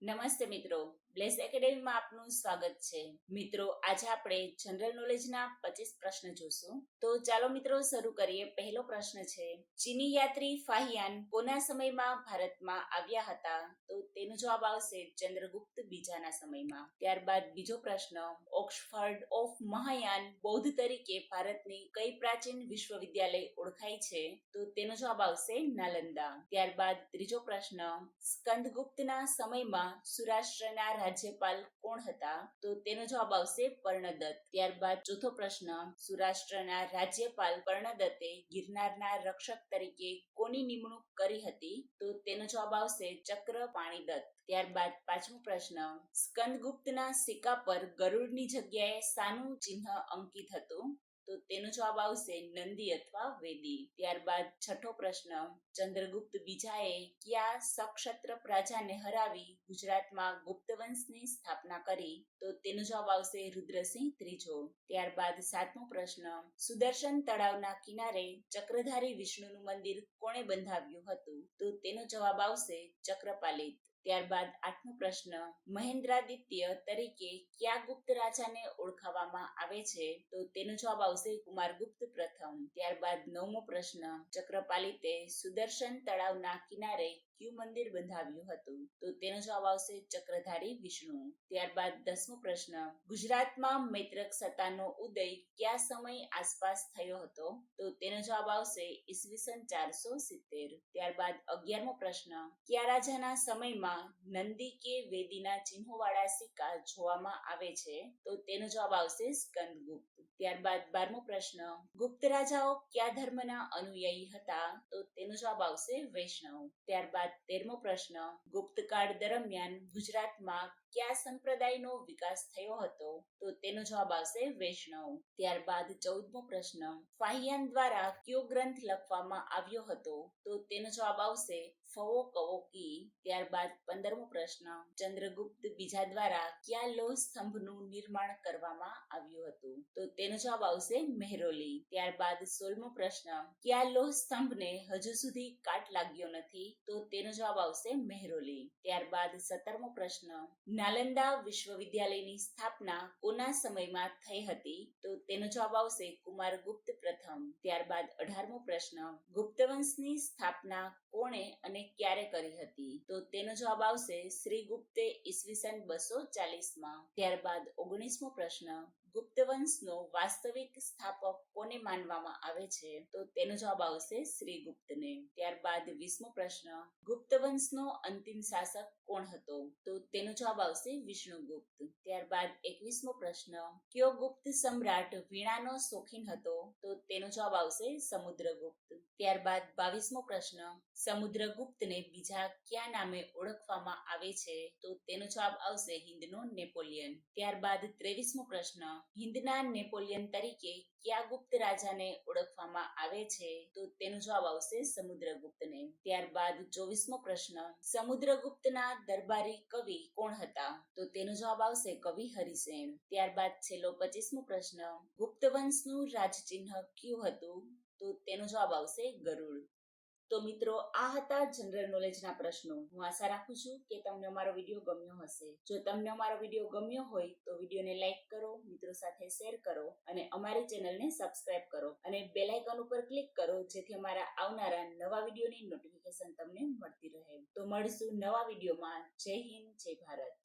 નમસ્તે મિત્રો, બ્લેસ એકેડેમીમાં આપનું સ્વાગત છે. મિત્રો, આજે આપણે જનરલ નોલેજના 25 પ્રશ્ન જોશું. તો ચાલો મિત્રો શરૂ કરીએ. પહેલો પ્રશ્ન છે, ચીની યાત્રી ફાહિયાન કોના સમયમાં ભારતમાં આવ્યા હતા? તો તેનો જવાબ આવશે ચંદ્રગુપ્ત બીજાના સમયમાં. ત્યારબાદ બીજો પ્રશ્ન, ઓક્સફર્ડ ઓફ મહાયાન બૌદ્ધ તરીકે ભારતની કઈ પ્રાચીન વિશ્વવિદ્યાલય ઓળખાય છે? તો તેનો જવાબ આવશે નાલંદા. ત્યારબાદ ત્રીજો પ્રશ્ન, સ્કંદગુપ્તના સમયમાં સૌરાષ્ટ્રના રાજ્યપાલ કોણ હતા? તો તેનો જવાબ આવશે પર્ણદત્ત. ત્યારબાદ ચોથો પ્રશ્ન, સૌરાષ્ટ્રના રાજ્યપાલ પર્ણદત્તે ગિરનારના રક્ષક તરીકે કોની નિમણૂક કરી હતી? તો તેનો જવાબ આવશે ચક્રપાણીદત્ત. ત્યારબાદ પાંચમો પ્રશ્ન, સ્કંદગુપ્તના સિક્કા પર ગરુડની જગ્યાએ શાનું ચિહ્ન અંકિત હતું? તો તેનો જવાબ આવશે નંદી અથવા વેદી. ત્યારબાદ છઠ્ઠો પ્રશ્ન, ચંદ્રગુપ્ત બીજાએ કયા સક્ષત્રપ રાજાને હરાવી ગુજરાતમાં ગુપ્ત વંશની સ્થાપના કરી? તો તેનો જવાબ આવશે રુદ્રસિંહ ત્રીજો. ત્યારબાદ સાતમો પ્રશ્ન, સુદર્શન તળાવના કિનારે ચક્રધારી વિષ્ણુનું મંદિર કોણે બંધાવ્યું હતું? તો તેનો જવાબ આવશે ચક્રપાલિત. ત્યારબાદ આઠમો પ્રશ્ન, મહેન્દ્રાદિત્ય તરીકે કયા ગુપ્ત રાજાને ઓળખાવવામાં આવે છે? તો તેનો જવાબ આવશે કુમારગુપ્ત પ્રથમ. ત્યારબાદ નવમો પ્રશ્ન, ચક્રપાલિતે સુદર્શન તળાવના કિનારે કયું મંદિર બંધાવ્યું હતું? તો તેનો જવાબ આવશે ચક્રધારી વિષ્ણુ. ત્યારબાદ દસમો પ્રશ્ન, ગુજરાતમાં મૈત્રક સત્તાનો ઉદય કયા સમય આસપાસ થયો હતો? તો તેનો જવાબ આવશે ઈસવીસન 470. ત્યારબાદ 11મો પ્રશ્ન, કયા રાજાના સમયમાં નંદી કે વેદીના ચિહ્નોવાળા સિક્કા જોવામાં આવે છે? તો તેનો જવાબ આવશે સ્કંદગુપ્ત. ત્યારબાદ 12મો પ્રશ્ન, ગુપ્ત રાજાઓ કયા ધર્મના અનુયાયી હતા? તો તેનો જવાબ આવશે વૈષ્ણવ. ત્યારબાદ 13મો પ્રશ્ન, ગુપ્તકાળ દરમિયાન ગુજરાતમાં કયા સંપ્રદાયનો વિકાસ થયો હતો? તો તેનો જવાબ આવશે વૈષ્ણવ. ત્યારબાદ 14મો પ્રશ્ન, ફાહિયાન દ્વારા કયો ગ્રંથ લખવામાં આવ્યો હતો? તો તેનો જવાબ આવશે ફવો કવો કી. ત્યારબાદ 15મો પ્રશ્ન, ચંદ્રગુપ્ત બીજા દ્વારા કયા લોહ સ્તંભનું નિર્માણ કરવામાં આવ્યું હતું? તો તેનો જવાબ આવશે મહેરોલી. ત્યારબાદ 16મો પ્રશ્ન, કયા લોહ સ્તંભને હજુ સુધી કાટ લાગ્યો નથી? તો તેનો જવાબ આવશે મહેરોલી. ત્યારબાદ 17મો પ્રશ્ન, નાલંદા વિશ્વવિદ્યાલયની સ્થાપના કોના સમયમાં થઈ હતી? તો તેનો જવાબ આવશે કુમારગુપ્ત પ્રથમ. ત્યારબાદ 18મો પ્રશ્ન, ગુપ્ત વંશની સ્થાપના કોણે અને ક્યારે કરી હતી? તો તેનો જવાબ આવશે શ્રીગુપ્તે ઈસવીસન 240માં. ત્યારબાદ 19મો પ્રશ્ન, ગુપ્ત વંશનો વાસ્તવિક સ્થાપક કોને માનવામાં આવે છે? તો તેનો જવાબ આવશે શ્રીગુપ્તને. ત્યારબાદ 20મો પ્રશ્ન, ગુપ્ત વંશનો અંતિમ શાસક કોણ હતો? તો તેનો જવાબ આવશે વિષ્ણુગુપ્ત. ત્યારબાદ 21મો પ્રશ્ન, કયો ગુપ્ત સમ્રાટ વીણાનો શોખીન હતો? તો તેનો જવાબ આવશે સમુદ્રગુપ્ત. ત્યારબાદ 22મો પ્રશ્ન, સમુદ્રગુપ્તને બીજા કયા નામે ઓળખવામાં આવે છે? તો તેનો જવાબ આવશે હિન્દનો નેપોલિયન. ત્યારબાદ 23મો પ્રશ્ન, હિન્દના નેપોલિયન તરીકે કયા ગુપ્ત રાજાને ઓળખવામાં આવે છે? તો તેનો જવાબ આવશે સમુદ્રગુપ્તને. ત્યારબાદ 24મો પ્રશ્ન, સમુદ્રગુપ્તના દરબારી કવિ કોણ હતા? તો તેનો જવાબ આવશે કવિ હરિસેન. ત્યારબાદ છેલ્લો 25મો પ્રશ્ન, ગુપ્ત વંશનું રાજચિહ્ન કયું હતું? તો તેનો જવાબ આવશે ગરુડ. તો મિત્રો, આ હતા જનરલ નોલેજના પ્રશ્નો. હું આશા રાખું છું કે તમને અમારો વિડીયો ગમ્યો હશે. જો તમને અમારો વિડીયો ગમ્યો હોય તો વિડીયોને લાઈક કરો, મિત્રો સાથે શેર કરો અને અમારી ચેનલને સબસ્ક્રાઇબ કરો અને બેલ આઇકન ઉપર ક્લિક કરો, જેથી અમારા આવનારા નવા વિડીયોની નોટિફિકેશન તમને મળતી રહે. તો મળીશું નવા વિડીયોમાં. જય હિન્દ, જય ભારત.